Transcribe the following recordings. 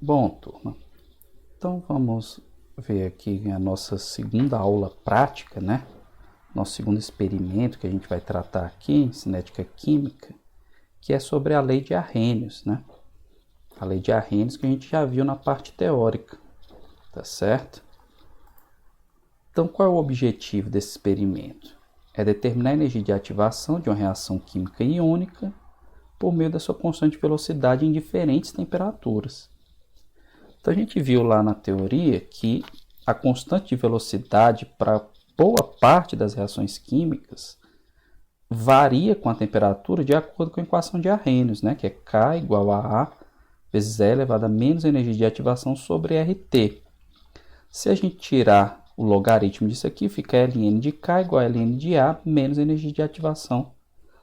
Bom, turma, então vamos ver aqui a nossa segunda aula prática, né? Nosso segundo experimento que a gente vai tratar aqui em cinética química, que é sobre a lei de Arrhenius, né? A lei de Arrhenius que a gente já viu na parte teórica, tá certo? Então, qual é o objetivo desse experimento? É determinar a energia de ativação de uma reação química iônica por meio da sua constante velocidade em diferentes temperaturas. Então, a gente viu lá na teoria que a constante de velocidade para boa parte das reações químicas varia com a temperatura de acordo com a equação de Arrhenius, né? Que é K igual a A vezes E elevado a menos a energia de ativação sobre RT. Se a gente tirar o logaritmo disso aqui, fica ln de K igual a ln de A menos a energia de ativação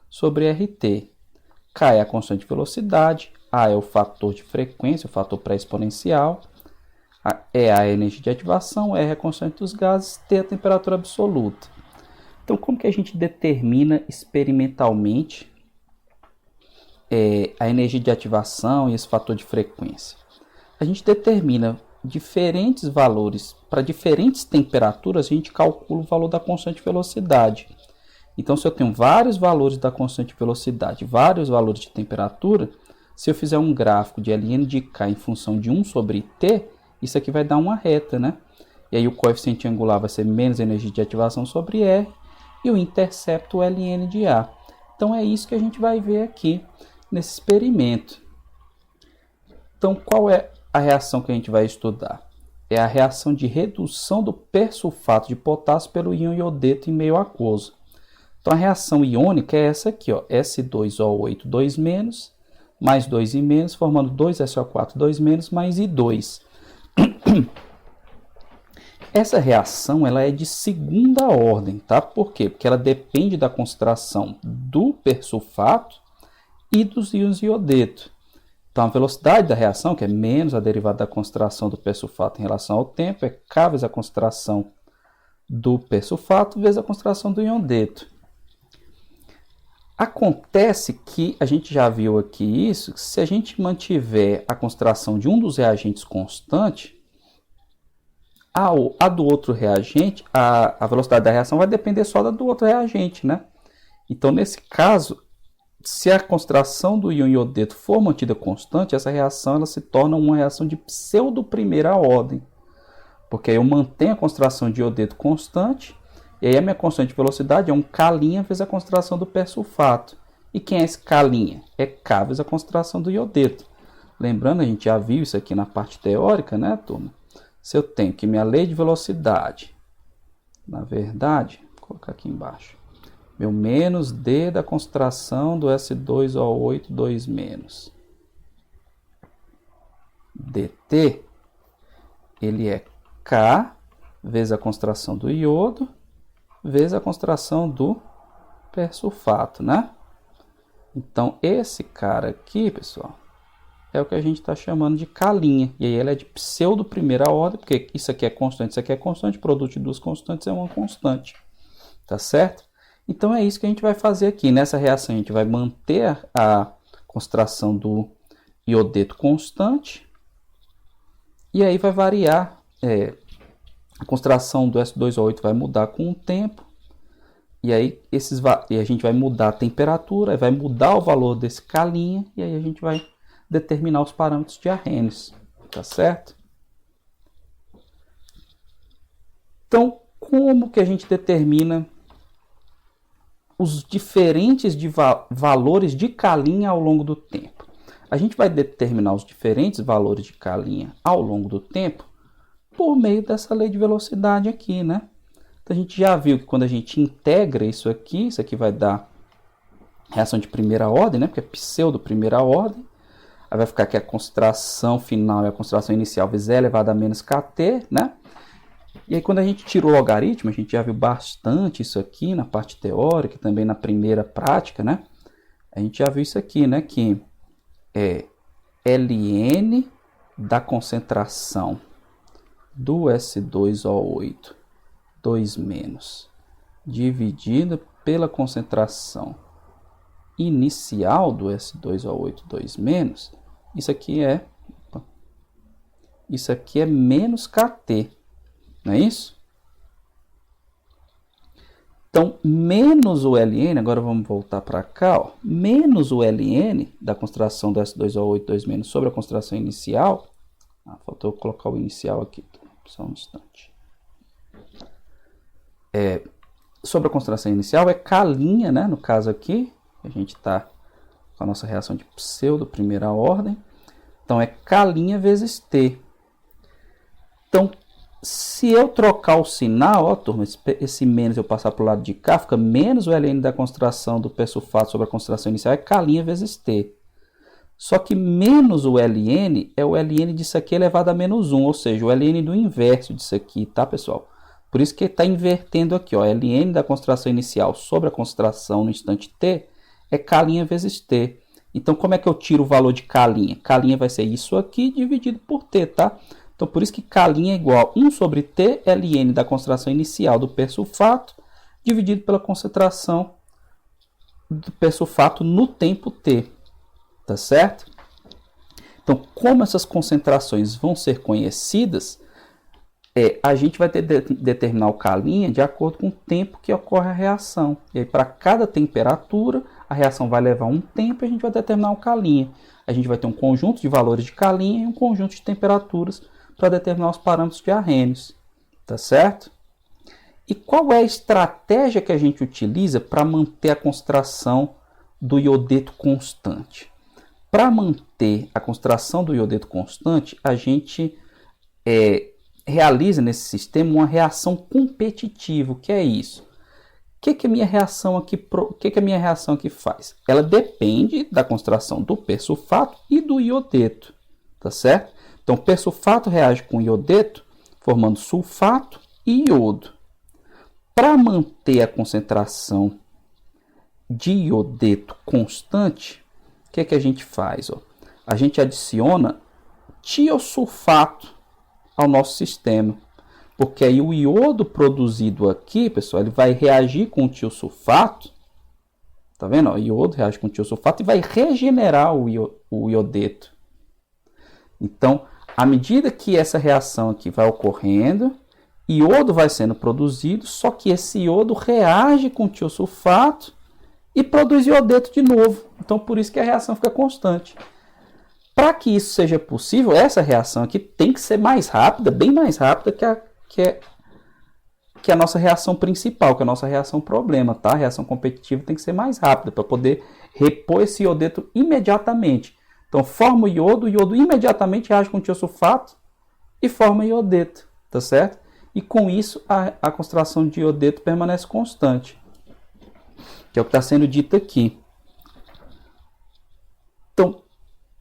sobre RT. K é a constante de velocidade, A é o fator de frequência, o fator pré-exponencial, E é a energia de ativação, R é a constante dos gases, T é a temperatura absoluta. Então, como que a gente determina experimentalmente a energia de ativação e esse fator de frequência? A gente determina diferentes valores, para diferentes temperaturas, a gente calcula o valor da constante de velocidade. Então, se eu tenho vários valores da constante de velocidade, vários valores de temperatura, se eu fizer um gráfico de ln de K em função de 1 sobre T, isso aqui vai dar uma reta, né? E aí o coeficiente angular vai ser menos energia de ativação sobre R e o intercepto ln de A. Então, é isso que a gente vai ver aqui nesse experimento. Então, qual é a reação que a gente vai estudar? É a reação de redução do persulfato de potássio pelo íon iodeto em meio aquoso. Então, a reação iônica é essa aqui, ó, S2O8 2-, mais 2I-, formando 2SO4 2-, mais I2. Essa reação ela é de segunda ordem, tá? Por quê? Porque ela depende da concentração do persulfato e dos íons iodeto. Então, a velocidade da reação, que é menos a derivada da concentração do persulfato em relação ao tempo, é K vezes a concentração do persulfato vezes a concentração do iodeto. Acontece que, a gente já viu aqui isso, se a gente mantiver a concentração de um dos reagentes constante, a do outro reagente, a velocidade da reação vai depender só da do outro reagente, né? Então, nesse caso, se a concentração do íon iodeto for mantida constante, essa reação ela se torna uma reação de pseudo-primeira ordem. Porque aí eu mantenho a concentração de iodeto constante, e aí a minha constante de velocidade é um K' vezes a concentração do persulfato. E quem é esse K'? É K vezes a concentração do iodeto. Lembrando, a gente já viu isso aqui na parte teórica, né, turma? Se eu tenho que minha lei de velocidade, na verdade, vou colocar aqui embaixo, meu menos D da concentração do S2O8 2-, dt, ele é K vezes a concentração do iodo vezes a concentração do persulfato, né? Então, esse cara aqui, pessoal, é o que a gente está chamando de K'. E aí ele é de pseudo primeira ordem, porque isso aqui é constante, isso aqui é constante, produto de duas constantes é uma constante. Tá certo? Então, é isso que a gente vai fazer aqui. Nessa reação, a gente vai manter a concentração do iodeto constante. E aí vai variar. A concentração do S2O8 vai mudar com o tempo. E aí a gente vai mudar a temperatura, vai mudar o valor desse K'. E aí a gente vai determinar os parâmetros de Arrhenius. Tá certo? Então, como que a gente determina os diferentes valores de K' ao longo do tempo? A gente vai determinar os diferentes valores de K' ao longo do tempo por meio dessa lei de velocidade aqui, né? Então, a gente já viu que quando a gente integra isso aqui vai dar reação de primeira ordem, né? Porque é pseudo primeira ordem. Aí vai ficar aqui a concentração final e a concentração inicial vezes E elevado a menos KT, né? E aí, quando a gente tira o logaritmo, a gente já viu bastante isso aqui na parte teórica, também na primeira prática, né? A gente já viu isso aqui, né? Que é ln da concentração do S2O8 2-, dividido pela concentração inicial do S2O8 2-, isso aqui é isso aqui é menos Kt, não é isso? Então, menos o Ln, agora vamos voltar para cá, ó, menos o Ln da concentração do S2O8 2- sobre a concentração inicial. Faltou colocar o inicial aqui, só um instante. Sobre a concentração inicial é K', né? No caso aqui, a gente está com a nossa reação de pseudo primeira ordem. Então, é K' vezes T. Então, se eu trocar o sinal, ó, turma, esse menos eu passar para o lado de cá, fica menos o Ln da concentração do persulfato sobre a concentração inicial, é K' vezes T. Só que menos o Ln é o Ln disso aqui elevado a menos 1, ou seja, o Ln do inverso disso aqui, tá, pessoal? Por isso que está invertendo aqui, ó, Ln da concentração inicial sobre a concentração no instante T é K' vezes T. Então, como é que eu tiro o valor de K'? K' vai ser isso aqui dividido por T, tá? Então, por isso que K' é igual a 1 sobre T, Ln da concentração inicial do persulfato, dividido pela concentração do persulfato no tempo T. Tá certo? Então, como essas concentrações vão ser conhecidas, a gente vai ter de determinar o K' de acordo com o tempo que ocorre a reação. E aí, para cada temperatura, a reação vai levar um tempo e a gente vai determinar o K'. A gente vai ter um conjunto de valores de K' e um conjunto de temperaturas para determinar os parâmetros de Arrhenius, tá certo? E qual é a estratégia que a gente utiliza para manter a concentração do iodeto constante? Para manter a concentração do iodeto constante, a gente realiza nesse sistema uma reação competitiva. O que é isso? O que a minha reação aqui faz? Ela depende da concentração do persulfato e do iodeto, tá certo? Então, o persulfato reage com o iodeto, formando sulfato e iodo. Para manter a concentração de iodeto constante, o que a gente faz? Ó? A gente adiciona tiosulfato ao nosso sistema. Porque aí o iodo produzido aqui, pessoal, ele vai reagir com o tiosulfato. Tá vendo? O iodo reage com o tiosulfato e vai regenerar o iodeto. Então, à medida que essa reação aqui vai ocorrendo, iodo vai sendo produzido, só que esse iodo reage com o tiosulfato e produz iodeto de novo. Então, por isso que a reação fica constante. Para que isso seja possível, essa reação aqui tem que ser mais rápida, bem mais rápida que a nossa reação principal, que é a nossa reação problema, tá? A reação competitiva tem que ser mais rápida para poder repor esse iodeto imediatamente. Então, forma o iodo imediatamente reage com o tiosulfato e forma iodeto, tá certo? E com isso, a concentração de iodeto permanece constante, que é o que está sendo dito aqui. Então,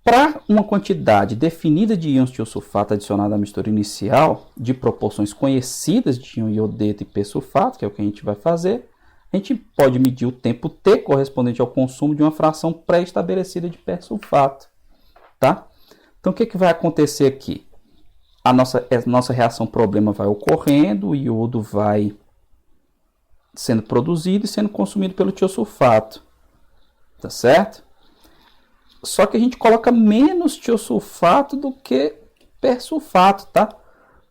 para uma quantidade definida de íons tiosulfato adicionada à mistura inicial, de proporções conhecidas de íon iodeto e persulfato, que é o que a gente vai fazer, a gente pode medir o tempo T correspondente ao consumo de uma fração pré-estabelecida de persulfato. Tá? Então, o que vai acontecer aqui? A nossa reação problema vai ocorrendo, o iodo vai sendo produzido e sendo consumido pelo tiosulfato. Tá certo? Só que a gente coloca menos tiosulfato do que persulfato, tá?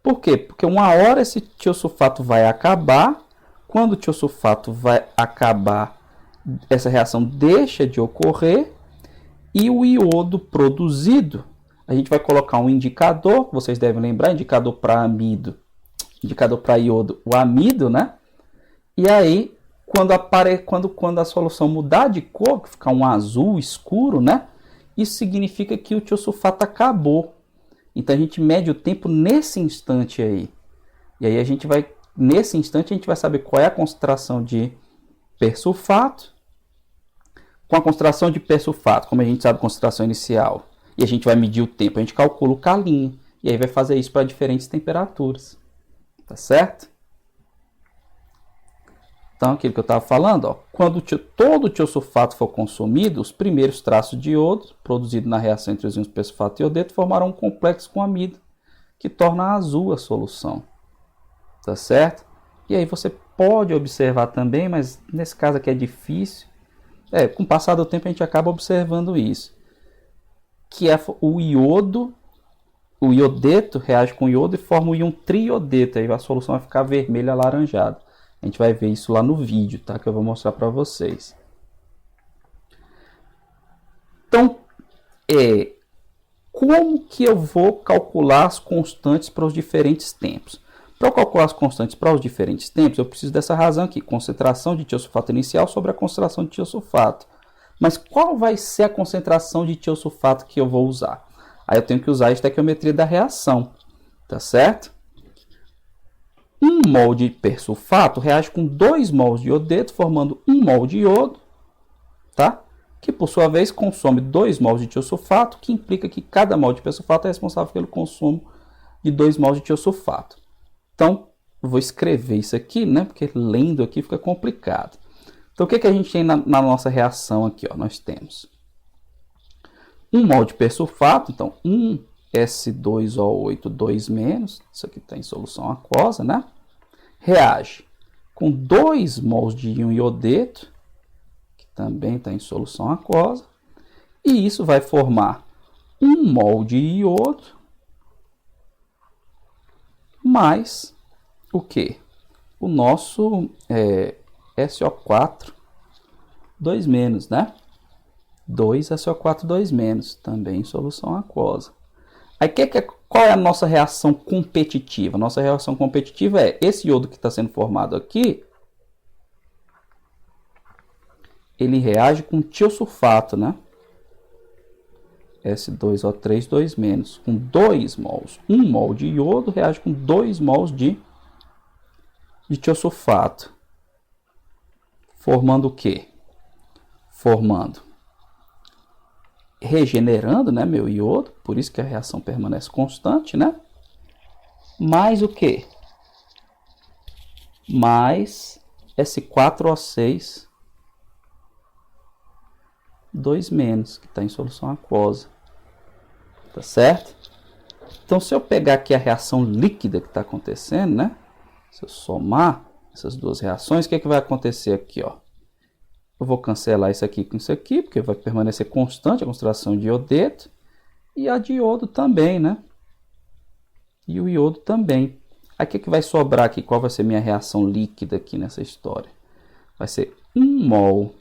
Por quê? Porque uma hora esse tiosulfato vai acabar. Quando o tiosulfato vai acabar, essa reação deixa de ocorrer. E o iodo produzido, a gente vai colocar um indicador, vocês devem lembrar, indicador para amido, indicador para iodo, o amido, né? E aí, quando a solução mudar de cor, que ficar um azul escuro, né? Isso significa que o tiosulfato acabou. Então, a gente mede o tempo nesse instante aí. E aí, nesse instante, a gente vai saber qual é a concentração de persulfato. Com a concentração de persulfato, como a gente sabe a concentração inicial, e a gente vai medir o tempo, a gente calcula o K', e aí vai fazer isso para diferentes temperaturas. Tá certo? Então, aquilo que eu estava falando, ó, quando todo o tiosulfato for consumido, os primeiros traços de iodo, produzidos na reação entre os íons persulfato e iodeto, formarão um complexo com amido, que torna azul a solução. Tá certo? E aí você pode observar também, mas nesse caso aqui é difícil, com o passar do tempo a gente acaba observando isso. Que o iodo o iodeto reage com o iodo e forma o íon triiodeto. Aí a solução vai ficar vermelha alaranjada. A gente vai ver isso lá no vídeo, tá? Que eu vou mostrar para vocês. Então, como que eu vou calcular as constantes para os diferentes tempos? Para eu calcular as constantes para os diferentes tempos, eu preciso dessa razão aqui, concentração de tiosulfato inicial sobre a concentração de tiosulfato. Mas qual vai ser a concentração de tiosulfato que eu vou usar? Aí eu tenho que usar a estequiometria da reação, tá certo? 1 mol de persulfato reage com 2 mols de iodeto, formando 1 mol de iodo, tá? Que por sua vez consome 2 mols de tiosulfato, que implica que cada mol de persulfato é responsável pelo consumo de 2 mols de tiosulfato. Então, eu vou escrever isso aqui, né? Porque lendo aqui fica complicado. Então, o que a gente tem na nossa reação aqui? Ó? Nós temos 1 mol de persulfato, então 1S2O8, 2-, isso aqui está em solução aquosa, né? Reage com 2 mols de íon iodeto, que também está em solução aquosa, e isso vai formar 1 mol de iodo mais o quê? O nosso SO4 2-, né? 2SO4 2-, também em solução aquosa. Aí qual é a nossa reação competitiva? Nossa reação competitiva é esse iodo que está sendo formado aqui, ele reage com tiosulfato, né? S2O3 2-, com 2 mols. 1 mol de iodo reage com 2 mols de tiosulfato. Formando o quê? Regenerando, né, meu iodo, por isso que a reação permanece constante, né? Mais o quê? Mais S4O6 2-, que está em solução aquosa. Tá certo? Então, se eu pegar aqui a reação líquida que está acontecendo, né? Se eu somar essas duas reações, o que vai acontecer aqui, ó? Eu vou cancelar isso aqui com isso aqui, porque vai permanecer constante a concentração de iodeto. E a de iodo também, né? E o iodo também. Aí o que vai sobrar aqui? Qual vai ser minha reação líquida aqui nessa história? Vai ser 1 mol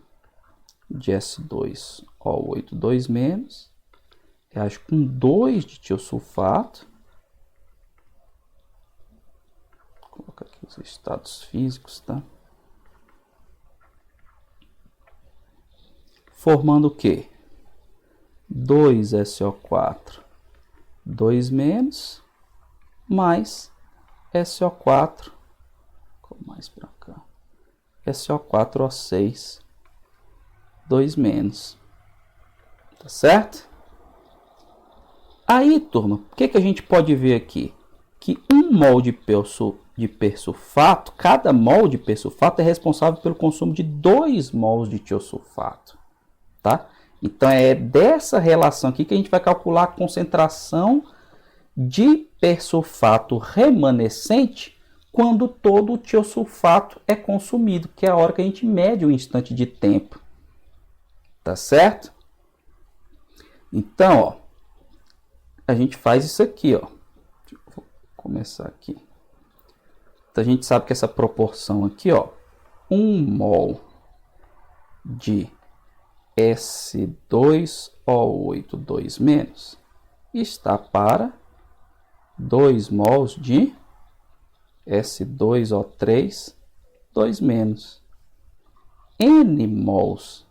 de S2O8 2-, reage com 2 de tiosulfato. Vou colocar aqui os estados físicos, tá? Formando o quê? 2SO4 2-, mais SO4, mais para cá, SO4O6 2-. Tá certo? Aí, turma, o que a gente pode ver aqui? Que 1 mol de persulfato, cada mol de persulfato é responsável pelo consumo de 2 mols de tiosulfato. Tá? Então, é dessa relação aqui que a gente vai calcular a concentração de persulfato remanescente quando todo o tiosulfato é consumido, que é a hora que a gente mede o instante de tempo. Tá certo? Então, ó, a gente faz isso aqui, ó. Vou começar aqui. Então, a gente sabe que essa proporção aqui, ó, 1 mol de S2O8 2-, está para 2 mols de S2O3 2-. N mols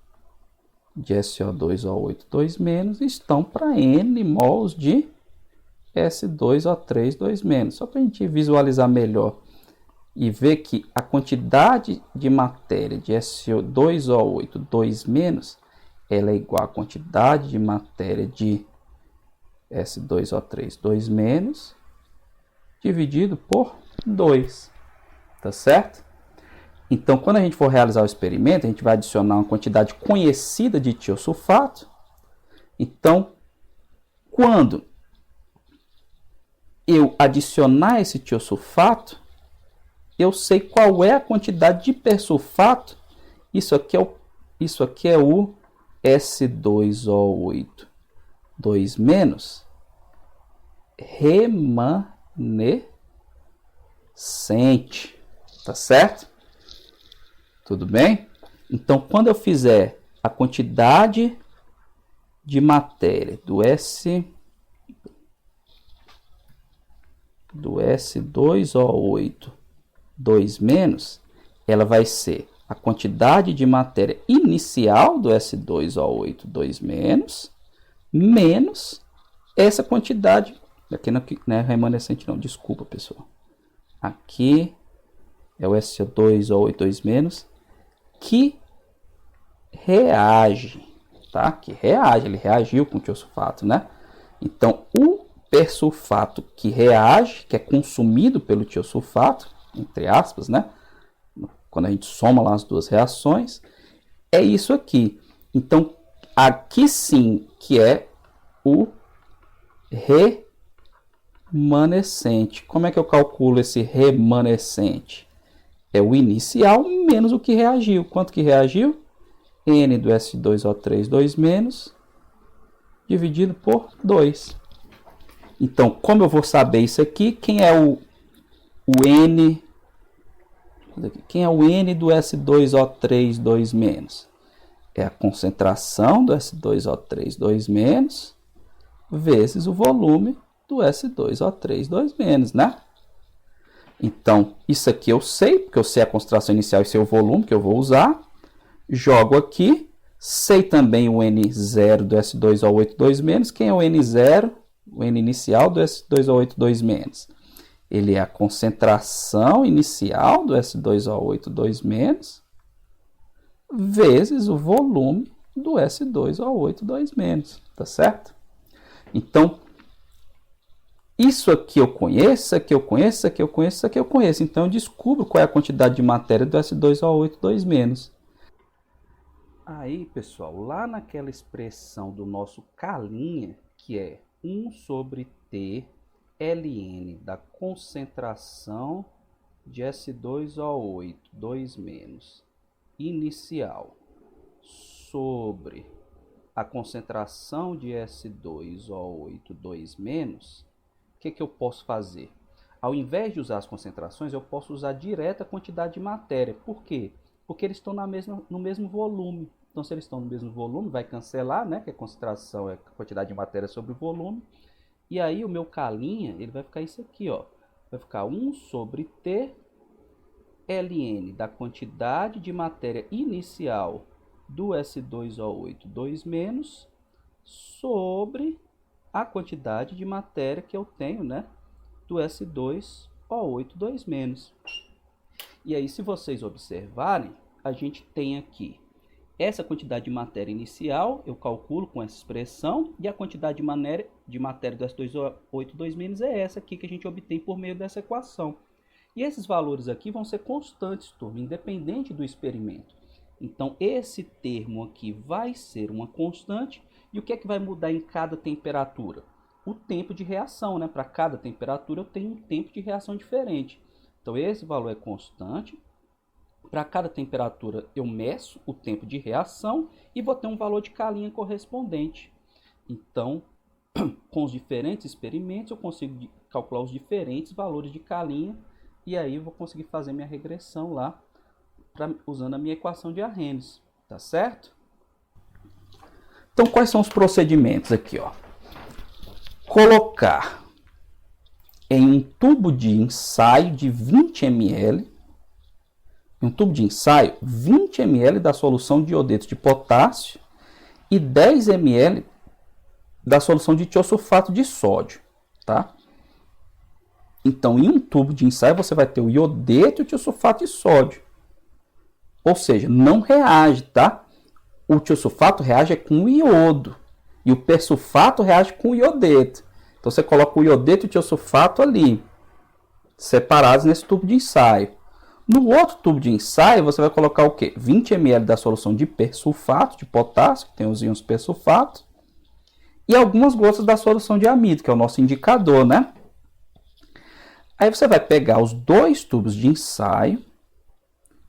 de SO2O8 2-, estão para N mols de S2O3 2-. Só para a gente visualizar melhor e ver que a quantidade de matéria de SO2O8 2-, ela é igual à quantidade de matéria de S2O3 2-, dividido por 2, tá certo? Então, quando a gente for realizar o experimento, a gente vai adicionar uma quantidade conhecida de tiosulfato. Então, quando eu adicionar esse tiosulfato, eu sei qual é a quantidade de persulfato. Isso aqui é o S2O8 2-, remanescente. Tá certo? Tudo bem? Então, quando eu fizer a quantidade de matéria do S2O8 2-, ela vai ser a quantidade de matéria inicial do S2O8 2-, menos essa quantidade. Aqui não é remanescente, não, desculpa, pessoal. Aqui é o SO2O8 2-, que reage, tá? Que reage, ele reagiu com o tiosulfato, né? Então, o persulfato que reage, que é consumido pelo tiosulfato, entre aspas, né? Quando a gente soma lá as duas reações, é isso aqui. Então, aqui sim que é o remanescente. Como é que eu calculo esse remanescente? É o inicial menos o que reagiu. Quanto que reagiu? N do S2O3 2-, dividido por 2. Então, como eu vou saber isso aqui? Quem é o N? Quem é o N do S2O3 2-? É a concentração do S2O3 2-, vezes o volume do S2O3 2-, né? Então, isso aqui eu sei, porque eu sei a concentração inicial e sei o volume que eu vou usar. Jogo aqui. Sei também o N0 do S2O8 2-. Quem é o N0? O N inicial do S2O8 2-. Ele é a concentração inicial do S2O8 2-, vezes o volume do S2O8 2-. Tá certo? Então, isso aqui eu conheço, isso aqui eu conheço, isso aqui eu conheço, isso aqui eu conheço. Então, eu descubro qual é a quantidade de matéria do S2O8 2-. Aí, pessoal, lá naquela expressão do nosso K', que é 1 sobre T ln da concentração de S2O8 2- inicial sobre a concentração de S2O8 2-, o que eu posso fazer? Ao invés de usar as concentrações, eu posso usar direto a quantidade de matéria. Por quê? Porque eles estão no mesmo volume. Então, se eles estão no mesmo volume, vai cancelar, né? Que a concentração é a quantidade de matéria sobre o volume. E aí, o meu K', ele vai ficar isso aqui, ó. Vai ficar 1 sobre T ln da quantidade de matéria inicial do S2O8 2- sobre a quantidade de matéria que eu tenho, né, do S2O8 2-. E aí, se vocês observarem, a gente tem aqui essa quantidade de matéria inicial, eu calculo com essa expressão, e a quantidade de matéria do S2O8 2- é essa aqui que a gente obtém por meio dessa equação. E esses valores aqui vão ser constantes, turma, independente do experimento. Então, esse termo aqui vai ser uma constante. E o que é que vai mudar em cada temperatura? O tempo de reação, né? Para cada temperatura eu tenho um tempo de reação diferente. Então, esse valor é constante. Para cada temperatura eu meço o tempo de reação e vou ter um valor de K' correspondente. Então, com os diferentes experimentos eu consigo calcular os diferentes valores de K' e aí eu vou conseguir fazer minha regressão lá usando a minha equação de Arrhenius, tá certo? Então, quais são os procedimentos aqui, ó? Colocar em um tubo de ensaio de 20 ml, um tubo de ensaio, 20 ml da solução de iodeto de potássio e 10 ml da solução de tiosulfato de sódio, tá? Então, em um tubo de ensaio, você vai ter o iodeto e o tiosulfato de sódio. Ou seja, não reage, tá? O tiosulfato reage com o iodo e o persulfato reage com o iodeto. Então, você coloca o iodeto e o tiosulfato ali, separados nesse tubo de ensaio. No outro tubo de ensaio, você vai colocar o quê? 20 ml da solução de persulfato de potássio, que tem os íons persulfato, e algumas gotas da solução de amido, que é o nosso indicador, né? Aí você vai pegar os dois tubos de ensaio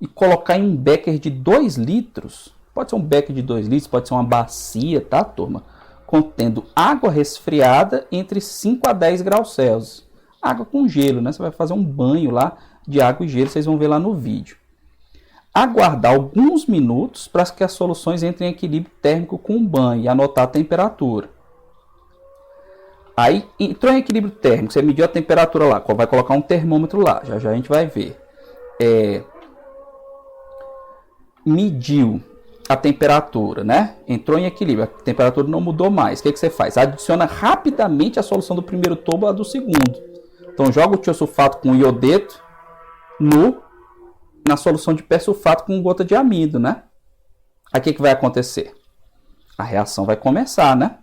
e colocar em um becker de 2 litros. Pode ser um becker de 2 litros, pode ser uma bacia, tá, turma? contendo água resfriada entre 5 a 10 graus Celsius. Água com gelo, né? Você vai fazer um banho lá de água e gelo, vocês vão ver lá no vídeo. Aguardar alguns minutos para que as soluções entrem em equilíbrio térmico com o banho e anotar a temperatura. Aí entrou em equilíbrio térmico, você mediu a temperatura lá, vai colocar um termômetro lá, já já a gente vai ver. Mediu a temperatura, né? Entrou em equilíbrio, a temperatura não mudou mais. O que você faz? Adiciona rapidamente a solução do primeiro tubo à do segundo. Então joga o tiosulfato com iodeto na solução de persulfato com gota de amido, né? Aí o que vai acontecer? A reação vai começar, né?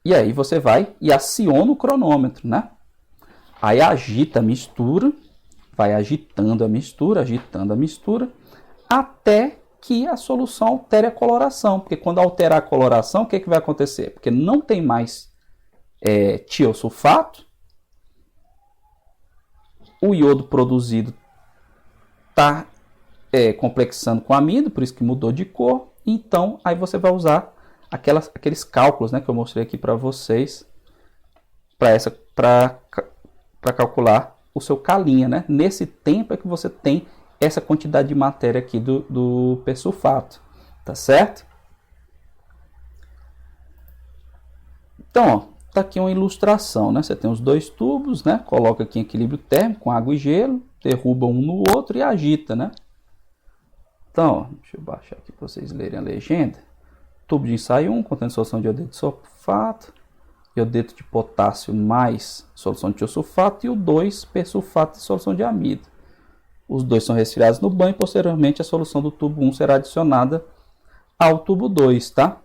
E aí você vai e aciona o cronômetro, né? Aí agita a mistura, vai agitando a mistura, até que a solução altere a coloração. Porque quando alterar a coloração, o que vai acontecer? Porque não tem mais tiosulfato, o iodo produzido está complexando com amido, por isso que mudou de cor. Então, aí você vai usar aqueles cálculos, né, que eu mostrei aqui para vocês, para calcular o seu calinha, né? Nesse tempo é que você tem essa quantidade de matéria aqui do persulfato, tá certo? Então, ó, tá aqui uma ilustração, né? Você tem os dois tubos, né? Coloca aqui em equilíbrio térmico com água e gelo, derruba um no outro e agita, né? Então, ó, deixa eu baixar aqui para vocês lerem a legenda. Tubo de ensaio 1, contendo solução de iodeto de sulfato, iodeto de potássio mais solução de tiosulfato e o 2, persulfato de solução de amido. Os dois são resfriados no banho e posteriormente a solução do tubo 1 será adicionada ao tubo 2, tá?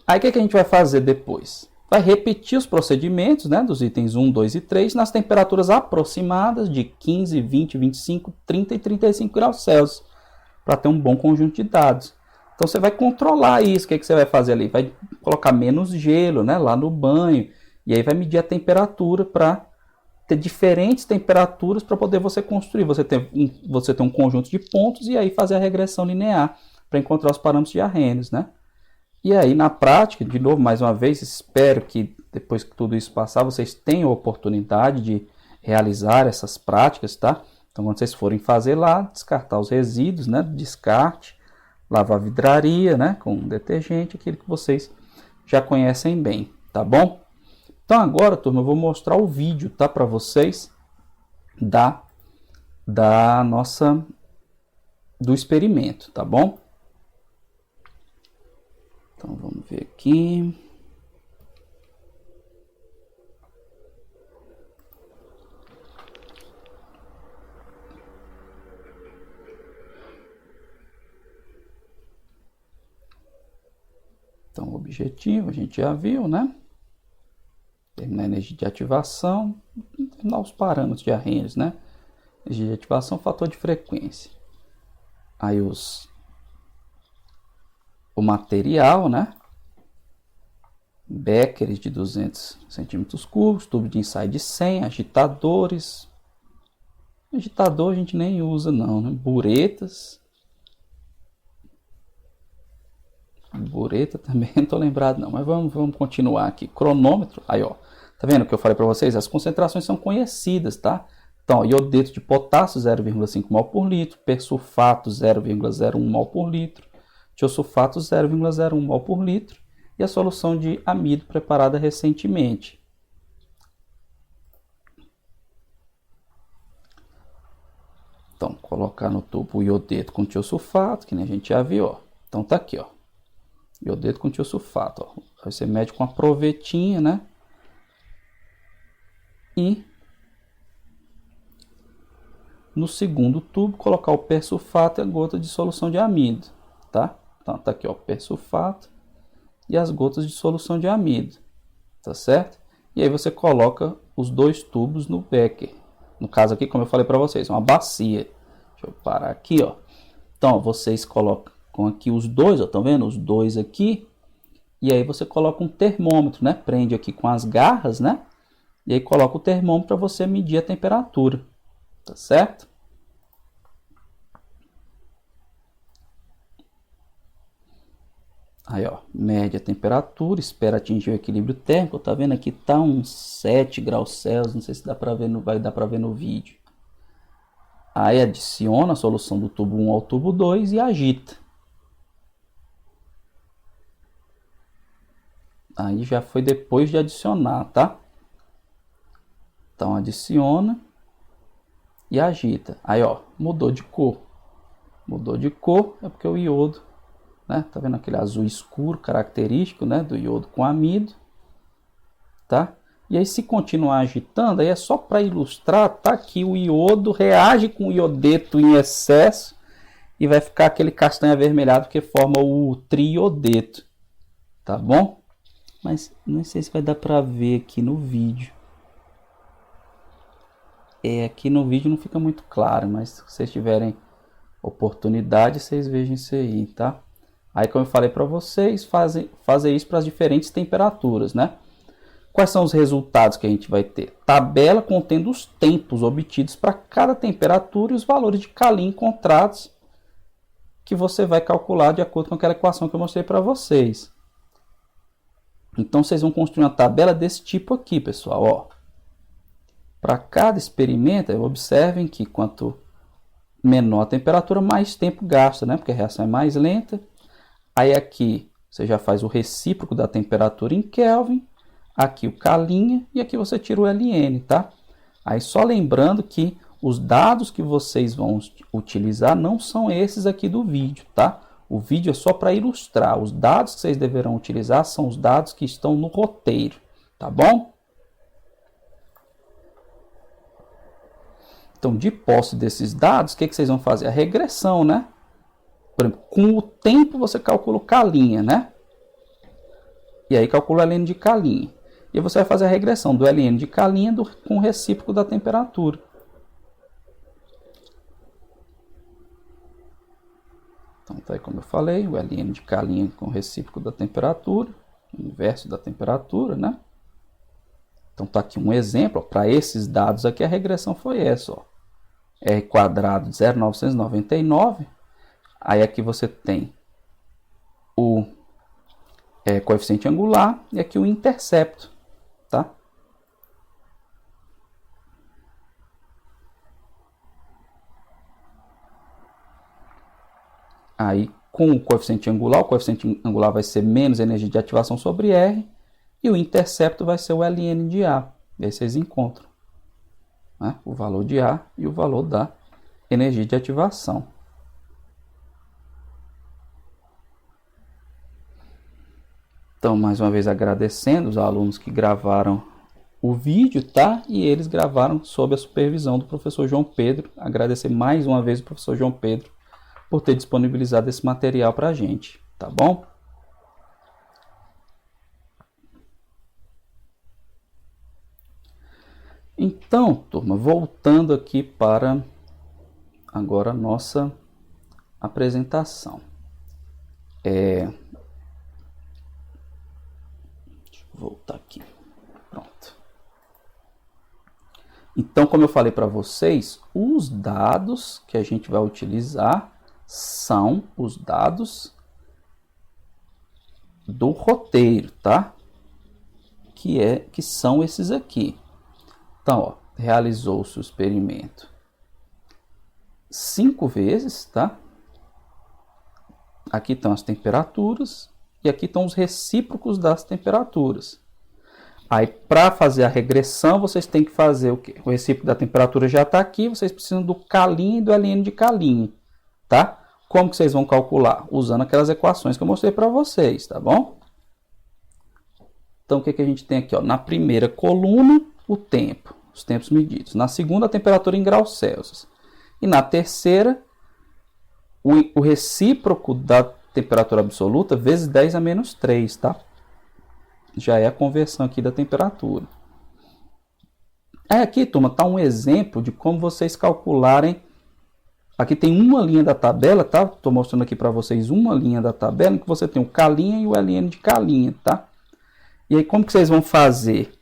Aí o que a gente vai fazer depois? Vai repetir os procedimentos, né, dos itens 1, 2 e 3 nas temperaturas aproximadas de 15, 20, 25, 30 e 35 graus Celsius, para ter um bom conjunto de dados. Então você vai controlar isso. O que você vai fazer ali? Vai colocar menos gelo, né, lá no banho. E aí vai medir a temperatura para ter diferentes temperaturas para poder você construir. Você tem um conjunto de pontos e aí fazer a regressão linear para encontrar os parâmetros de Arrhenius, né? E aí na prática, de novo, mais uma vez, espero que depois que tudo isso passar, vocês tenham a oportunidade de realizar essas práticas, tá? Então quando vocês forem fazer lá, descartar os resíduos, né, descarte, lavar a vidraria, né, com detergente, aquilo que vocês já conhecem bem, tá bom? Então agora, turma, eu vou mostrar o vídeo, tá, para vocês do experimento, tá bom? Então vamos ver aqui. Então, o objetivo a gente já viu, né? Terminar a energia de ativação, terminar os parâmetros de Arrhenius, né? Energia de ativação, fator de frequência. Aí o material, né? Becquerels de 200 centímetros cúbicos, tubo de ensaio de 100, agitadores. Agitador a gente nem usa não, né? Buretas. Bureta também não estou lembrado não, mas vamos continuar aqui. Cronômetro, aí ó, tá vendo o que eu falei para vocês? As concentrações são conhecidas, tá? Então, ó, iodeto de potássio 0,5 mol por litro, persulfato 0,01 mol por litro, tiosulfato 0,01 mol por litro e a solução de amido preparada recentemente. Então, colocar no tubo o iodeto com tiosulfato, que nem a gente já viu, ó. Então tá aqui, ó. Iodeto com tiosulfato, ó. Aí você mede com a provetinha, né? E no segundo tubo colocar o persulfato e a gota de solução de amido, tá? Então tá aqui, ó, persulfato e as gotas de solução de amido, tá certo? E aí você coloca os dois tubos no becker. No caso aqui, como eu falei para vocês, uma bacia. Deixa eu parar aqui, ó. Então, ó, vocês colocam aqui os dois, ó, estão vendo? Os dois aqui. E aí você coloca um termômetro, né? Prende aqui com as garras, né? E aí coloca o termômetro para você medir a temperatura, tá certo? Aí, ó, mede a temperatura, espera atingir o equilíbrio térmico. Tá vendo aqui? Tá uns 7 graus Celsius, não sei se dá pra ver vai dar para ver no vídeo. Aí adiciona a solução do tubo 1 ao tubo 2 e agita. Aí já foi depois de adicionar, tá? Então adiciona e agita. Aí, ó, mudou de cor. Mudou de cor é porque o iodo, né? Tá vendo aquele azul escuro característico, né, do iodo com amido, tá? E aí se continuar agitando, aí é só para ilustrar, tá? Que o iodo reage com o iodeto em excesso e vai ficar aquele castanho avermelhado que forma o triodeto, tá bom? Mas não sei se vai dar para ver aqui no vídeo. Aqui no vídeo não fica muito claro, mas se vocês tiverem oportunidade, vocês vejam isso aí, tá? Aí, como eu falei para vocês, fazer isso para as diferentes temperaturas, né? Quais são os resultados que a gente vai ter? Tabela contendo os tempos obtidos para cada temperatura e os valores de Calin encontrados que você vai calcular de acordo com aquela equação que eu mostrei para vocês. Então, vocês vão construir uma tabela desse tipo aqui, pessoal, ó. Para cada experimento, observem que quanto menor a temperatura, mais tempo gasta, né? Porque a reação é mais lenta. Aí aqui você já faz o recíproco da temperatura em Kelvin, aqui o Calin e aqui você tira o Ln, tá? Aí só lembrando que os dados que vocês vão utilizar não são esses aqui do vídeo, tá? O vídeo é só para ilustrar. Os dados que vocês deverão utilizar são os dados que estão no roteiro, tá bom? Então, de posse desses dados, o que vocês vão fazer? A regressão, né? Por exemplo, com o tempo você calcula o Calin, né? E aí calcula o Ln de Calin. E você vai fazer a regressão do Ln de Calin com o recíproco da temperatura. Então, tá aí como eu falei, o Ln de Calin com o recíproco da temperatura, o inverso da temperatura, né? Então, tá aqui um exemplo. Para esses dados aqui, a regressão foi essa, ó. R quadrado de 0,999. Aí aqui você tem o coeficiente angular e aqui o intercepto, tá? Aí com o coeficiente angular vai ser menos energia de ativação sobre R e o intercepto vai ser o Ln de A. E aí vocês encontram, né, o valor de A e o valor da energia de ativação. Então, mais uma vez agradecendo os alunos que gravaram o vídeo, tá? E eles gravaram sob a supervisão do professor João Pedro. Agradecer mais uma vez o professor João Pedro por ter disponibilizado esse material para a gente, tá bom? Então, turma, voltando aqui para agora a nossa apresentação. Deixa eu voltar aqui. Pronto. Então, como eu falei para vocês, os dados que a gente vai utilizar são os dados do roteiro, tá? Que são esses aqui. Então, ó, realizou-se o experimento 5 vezes, tá? Aqui estão as temperaturas e aqui estão os recíprocos das temperaturas. Aí, para fazer a regressão, vocês têm que fazer o quê? O recíproco da temperatura já está aqui, vocês precisam do Calin e do Ln de Calin, tá? Como que vocês vão calcular? Usando aquelas equações que eu mostrei para vocês, tá bom? Então, o que a gente tem aqui? Ó? Na primeira coluna, o tempo, os tempos medidos. Na segunda, a temperatura em graus Celsius. E na terceira, o recíproco da temperatura absoluta vezes 10 a menos 3, tá? Já é a conversão aqui da temperatura. Aí aqui, turma, está um exemplo de como vocês calcularem. Aqui tem uma linha da tabela, tá? Estou mostrando aqui para vocês uma linha da tabela em que você tem o Calin e o Ln de Calin, tá? E aí, como que vocês vão fazer?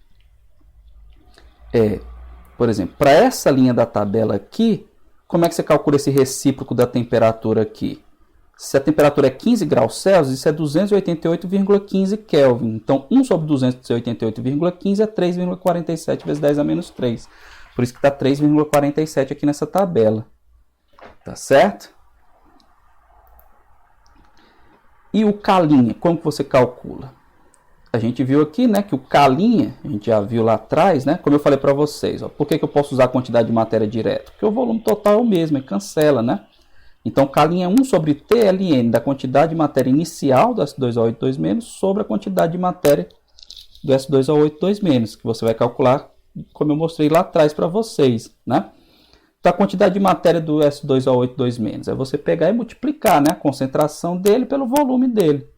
Por exemplo, para essa linha da tabela aqui, como é que você calcula esse recíproco da temperatura aqui? Se a temperatura é 15 graus Celsius, isso é 288,15 Kelvin. Então, 1 sobre 288,15 é 3,47 vezes 10 a menos 3. Por isso que está 3,47 aqui nessa tabela. Tá certo? E o K', como que você calcula? A gente viu aqui, né, que o K', a gente já viu lá atrás, né, como eu falei para vocês. Ó, por que eu posso usar a quantidade de matéria direto? Porque o volume total é o mesmo, e cancela, né? Então, K' é 1 sobre TLN da quantidade de matéria inicial do S2O8 sobre a quantidade de matéria do S2O8, que você vai calcular, como eu mostrei lá atrás para vocês, né? Então, a quantidade de matéria do S2O8 é você pegar e multiplicar, né, a concentração dele pelo volume dele.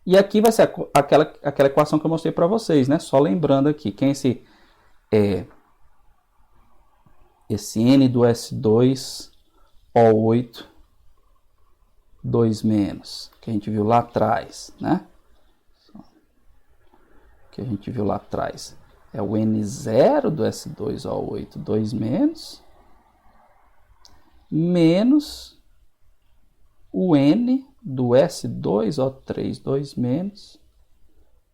E aqui vai ser aquela equação que eu mostrei para vocês, né? Só lembrando aqui, quem é esse N do S2O8 que a gente viu lá atrás, né? Que a gente viu lá atrás é o N0 do S2O8 menos o N do S2O3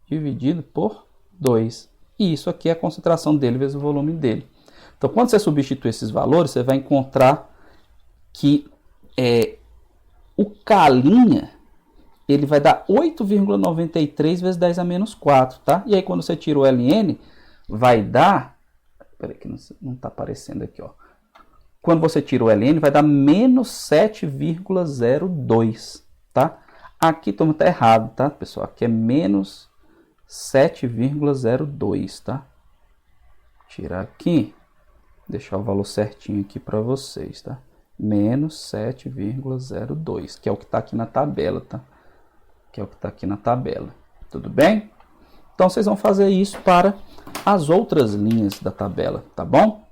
dividido por 2. E isso aqui é a concentração dele vezes o volume dele. Então, quando você substituir esses valores, você vai encontrar que o K' ele vai dar 8,93 vezes 10 a menos 4, tá? E aí, quando você tira o LN, vai dar... Peraí que não está aparecendo aqui, ó. Quando você tira o LN, vai dar menos 7,02, tá? Aqui está errado, tá, pessoal? Aqui é menos 7,02, tá? Tirar aqui, deixar o valor certinho aqui para vocês, tá? Menos 7,02, que é o que está aqui na tabela, tá? Que é o que está aqui na tabela, tudo bem? Então, vocês vão fazer isso para as outras linhas da tabela, tá bom?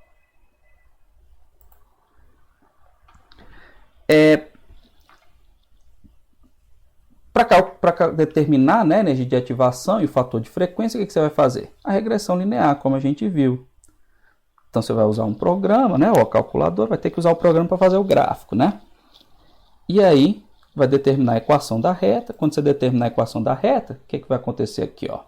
Para determinar, né, a energia de ativação e o fator de frequência, o que você vai fazer? A regressão linear, como a gente viu. Então, você vai usar um programa, né, ou a calculadora, vai ter que usar o programa para fazer o gráfico, né? E aí, vai determinar a equação da reta. Quando você determinar a equação da reta, o que vai acontecer aqui, ó?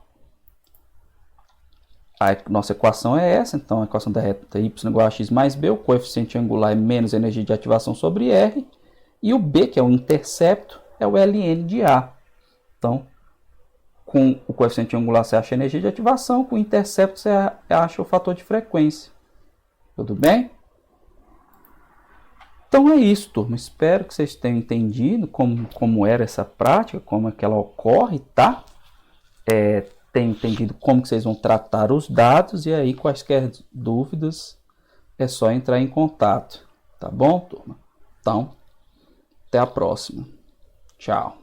A nossa equação é essa, então a equação da reta y igual a x mais b, o coeficiente angular é menos a energia de ativação sobre r, e o b, que é o intercepto, é o ln de A. Então, com o coeficiente angular você acha a energia de ativação, com o intercepto você acha o fator de frequência. Tudo bem? Então é isso, turma. Espero que vocês tenham entendido como era essa prática, como é que ela ocorre, tá? Tenham entendido como que vocês vão tratar os dados, e aí quaisquer dúvidas é só entrar em contato. Tá bom, turma? Então, até a próxima. Tchau.